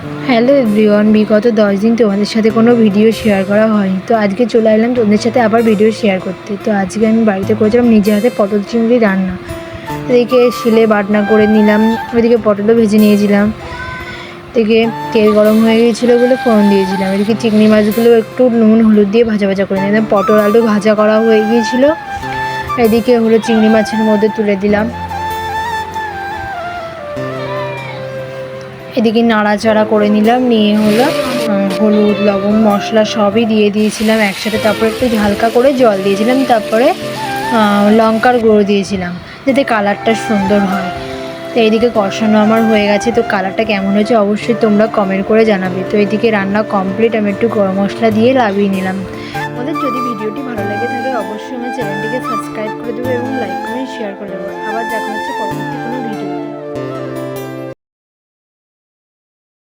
Hello everyone, বিগত 10 দিন তোমাদের সাথে কোনো ভিডিও শেয়ার করা হয়নি, তো আজকে চলে এলাম তোমাদের সাথে আবার ভিডিও শেয়ার করতে। তো আজকে আমি বাড়িতে করেছিলাম নিজে হাতে পটল চিংড়ি রান্না। এদিকে শিলে বাটনা করে নিলাম, ওইদিকে পটলও ভেজে নিয়েছিলাম। এদিকে তেল গরম হয়ে গিয়েছিলো বলে ফোড়ন দিয়েছিলাম। এদিকে চিংড়ি মাছগুলো একটু নুন হলুদ দিয়ে ভাজা ভাজা করে নিলাম। পটল আলু ভাজা করা হয়ে গিয়েছিলো। এদিকে হলো চিংড়ি মাছের মধ্যে তুলে দিলাম। এদিকে নাড়াচাড়া করে নিলাম, নিয়ে হলো হলুদ লবণ মশলা সবই দিয়ে দিয়েছিলাম একসাথে। তারপরে একটু হালকা করে জল দিয়েছিলাম, তারপরে লঙ্কার গুঁড়ো দিয়েছিলাম যাতে কালারটা সুন্দর হয়। তো এইদিকে কষানো আমার হয়ে গেছে, তো কালারটা কেমন হয়েছে অবশ্যই তোমরা কমেন্ট করে জানাবে। তো এইদিকে রান্না কমপ্লিট, আমি একটু গরম মশলা দিয়ে লাভিয়ে নিলাম। আমাদের যদি ভিডিওটি ভালো লেগে থাকে অবশ্যই আমার চ্যানেলটিকে সাবস্ক্রাইব করে দেবো এবং লাইক করে শেয়ার করে দেবো। আবার দেখা হচ্ছে পরবর্তী কোনো